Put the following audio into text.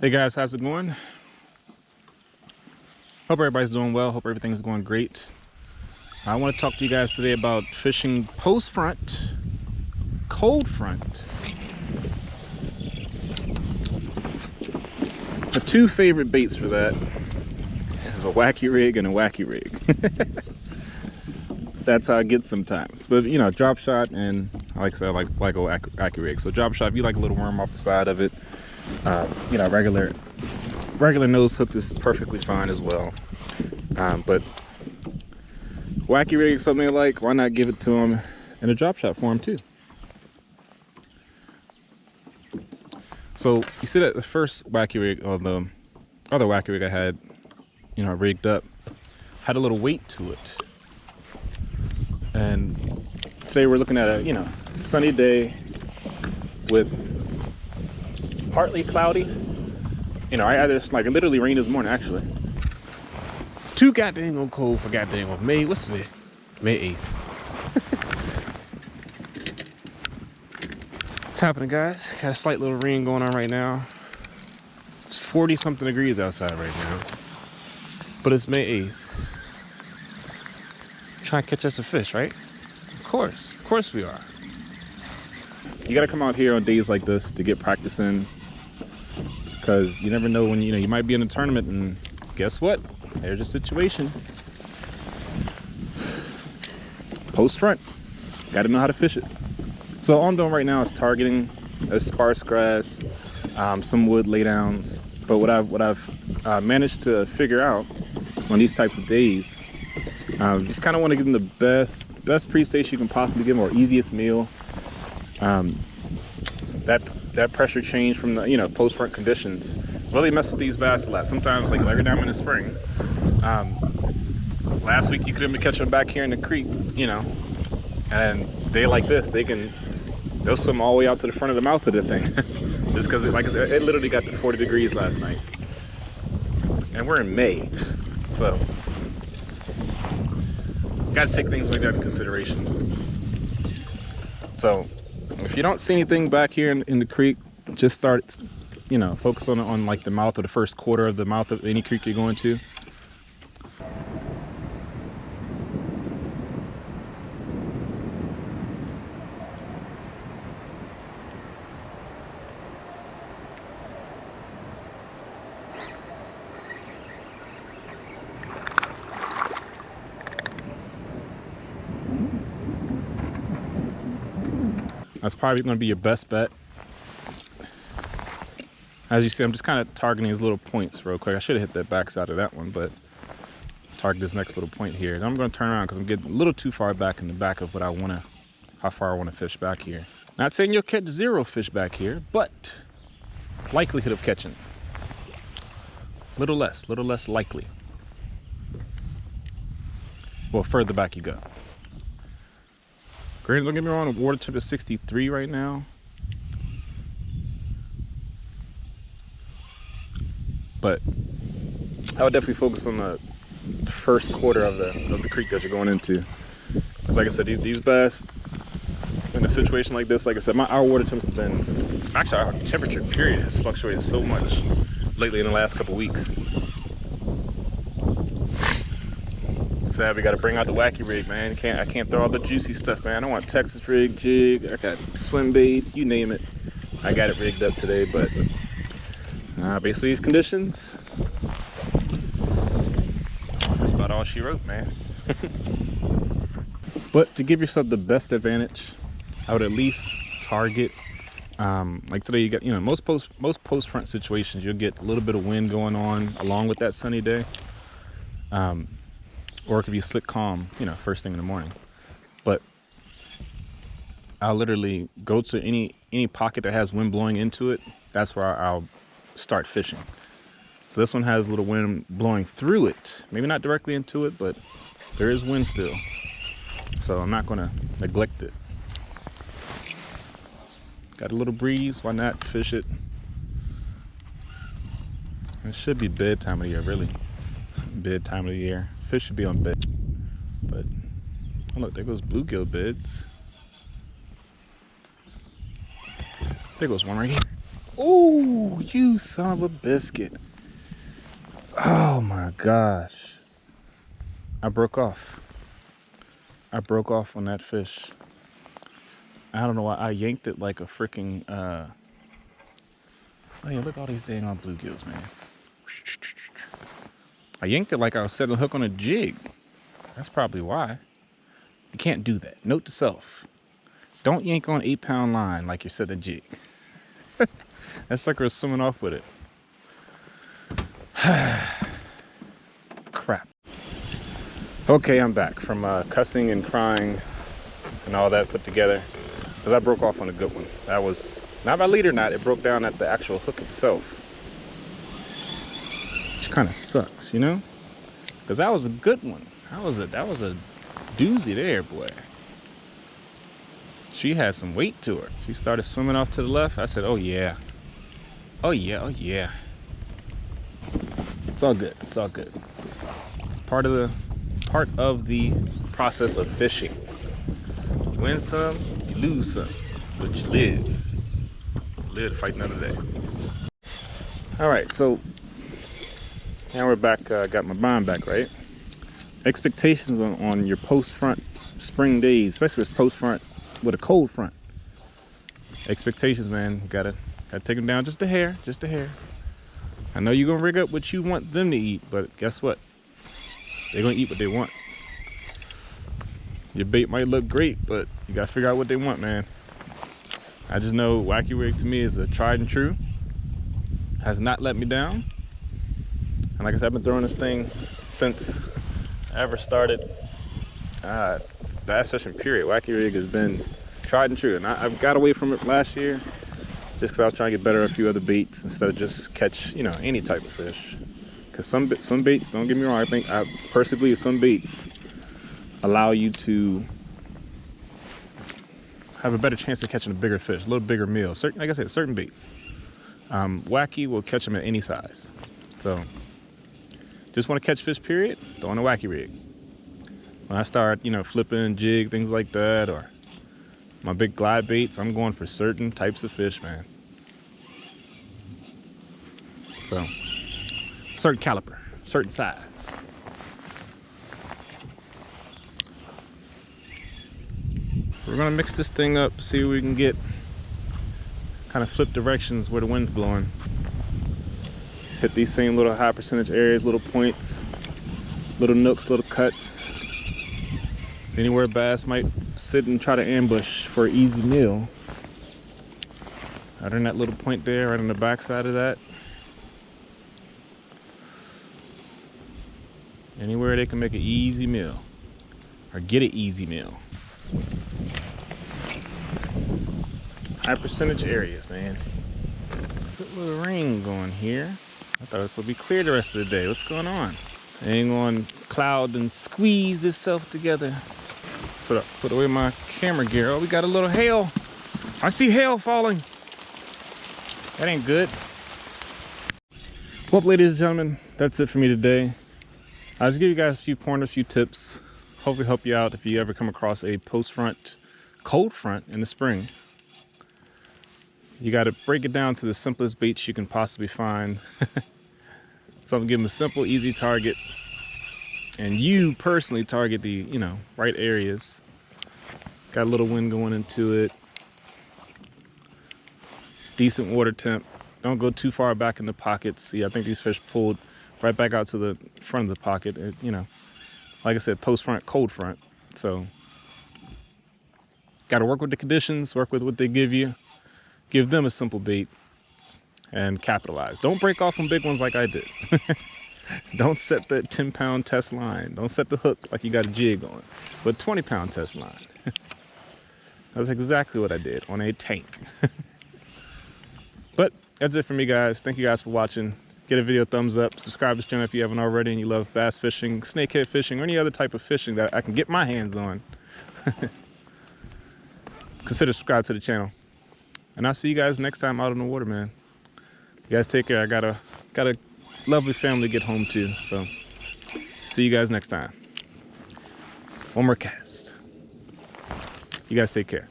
Hey guys, how's it going? Hope everybody's doing well. Hope everything's going great. I want to talk to you guys today about fishing post front, cold front. The two favorite baits for that is a wacky rig and a wacky rig. That's how I get sometimes. But you know, drop shot, and like I said, I like a wacky rig. So drop shot, if you like a little worm off the side of it, you know, regular nose hook is perfectly fine as well. But wacky rig is something I like. Why not give it to them in a drop shot form too? So you see that the first wacky rig, or the other wacky rig I had, you know, rigged up, had a little weight to it. And today we're looking at a, you know, sunny day with partly cloudy. You know, I had this, like, it literally rained this morning actually. Too goddamn cold for goddamn May. What's today? May 8th. What's happening, guys? Got a slight little rain going on right now. It's 40 something degrees outside right now, but it's May 8th. Trying to catch us a fish, right? Of course we are. You gotta come out here on days like this to get practice in, because you never know when, you know, you might be in a tournament and guess what? There's a situation. Post front, gotta know how to fish it. So all I'm doing right now is targeting a sparse grass, some wood laydowns. But what I've managed to figure out on these types of days, just kind of want to give them the best pre-station you can possibly give them, or easiest meal. That pressure change from the, you know, post front conditions really mess with these bass a lot. Sometimes, like every time in the spring, last week you couldn't catch them back here in the creek, you know, and they like this, they'll swim all the way out to the front of the mouth of the thing. Just because, like I said, it literally got to 40 degrees last night, and we're in May, so got to take things like that in consideration. So if you don't see anything back here in the creek, just start, you know, focus on like the mouth of the first quarter of the mouth of any creek you're going to. That's probably going to be your best bet. As you see, I'm just kind of targeting these little points real quick. I should have hit that backside of that one, but target this next little point here. And I'm going to turn around because I'm getting a little too far back in the back of what I want to, how far I want to fish back here. Not saying you'll catch zero fish back here, but likelihood of catching little less likely. Well, further back you go. Great, don't get me wrong, the water temp is 63 right now. But I would definitely focus on the first quarter of the creek that you're going into. Because like I said, these bass, in a situation like this, like I said, our water temps have been, actually our temperature period has fluctuated so much lately in the last couple weeks. Sad we got to bring out the wacky rig, man. I can't throw all the juicy stuff, man. I want Texas rig, jig, I got swim baits, you name it. I got it rigged up today, but basically these conditions, that's about all she wrote, man. But to give yourself the best advantage, I would at least target, like today you got, you know, most post front situations, you'll get a little bit of wind going on along with that sunny day. Or it could be slick calm, you know, first thing in the morning. But I'll literally go to any pocket that has wind blowing into it. That's where I'll start fishing. So this one has a little wind blowing through it. Maybe not directly into it, but there is wind still. So I'm not gonna neglect it. Got a little breeze, why not fish it? It should be bedtime of the year, really. Bedtime of the year. Fish should be on bed. But oh look, there goes bluegill beds. There goes one right here. Oh, you son of a biscuit. Oh my gosh. I broke off. I broke off on that fish. I don't know why I yanked it like a freaking, oh yeah, look at all these dang on bluegills, man. I yanked it like I was setting a hook on a jig. That's probably why. You can't do that. Note to self. Don't yank on 8-pound line like you're setting a jig. That sucker is swimming off with it. Crap. Okay, I'm back from cussing and crying and all that put together. Because I broke off on a good one. That was, not by lead or not, it broke down at the actual hook itself. Which kind of sucks, you know? Because that was a good one. That was a doozy there, boy. She had some weight to her. She started swimming off to the left. I said, oh yeah. Oh yeah, oh yeah. It's all good, it's all good. It's part of the process of fishing. You win some, you lose some, but you live. Live to fight another day. All right, so now we're back, got my bond back, right? Expectations on your post-front spring days, especially with post-front with a cold front. Expectations, man, gotta take them down just a hair, just a hair. I know you're gonna rig up what you want them to eat, but guess what? They're gonna eat what they want. Your bait might look great, but you gotta figure out what they want, man. I just know Wacky Rig to me is a tried and true. Has not let me down. And like I said, I've been throwing this thing since I ever started bass fishing, period. Wacky Rig has been tried and true. And I've got away from it last year just because I was trying to get better at a few other baits instead of just catch, you know, any type of fish. Because some baits, don't get me wrong, I personally believe some baits allow you to have a better chance of catching a bigger fish, a little bigger meal. Certain, like I said, certain baits. Wacky will catch them at any size. So, just want to catch fish, period, throw on a Wacky Rig. When I start, you know, flipping, jig, things like that, or my big glide baits, I'm going for certain types of fish, man. So, certain caliber, certain size. We're gonna mix this thing up, see what we can get. Kind of flip directions where the wind's blowing. Hit these same little high percentage areas, little points, little nooks, little cuts. Anywhere bass might sit and try to ambush for an easy meal. Right on that little point there, right on the back side of that. Anywhere they can make an easy meal or get an easy meal. High percentage areas, man. Good little rain going here. I thought it was supposed to be clear the rest of the day. What's going on? Ain't going to cloud and squeeze itself together. Put away my camera gear. Oh, we got a little hail. I see hail falling. That ain't good. Well, ladies and gentlemen, that's it for me today. I'll just give you guys a few pointers, a few tips. Hopefully help you out if you ever come across a post-front cold front in the spring. You got to break it down to the simplest baits you can possibly find. Something, give them a simple, easy target. And you personally target the, you know, right areas. Got a little wind going into it. Decent water temp. Don't go too far back in the pockets. See, I think these fish pulled right back out to the front of the pocket. It, you know, like I said, post front, cold front. So, got to work with the conditions, work with what they give you. Give them a simple bait and capitalize. Don't break off on big ones like I did. Don't set that 10-pound test line. Don't set the hook like you got a jig on, but 20-pound test line. That's exactly what I did on a tank. But that's it for me, guys. Thank you guys for watching. Get a video thumbs up. Subscribe to this channel if you haven't already and you love bass fishing, snakehead fishing, or any other type of fishing that I can get my hands on. Consider subscribe to the channel. And I'll see you guys next time out on the water, man. You guys take care. I got a lovely family to get home to, so see you guys next time. One more cast. You guys take care.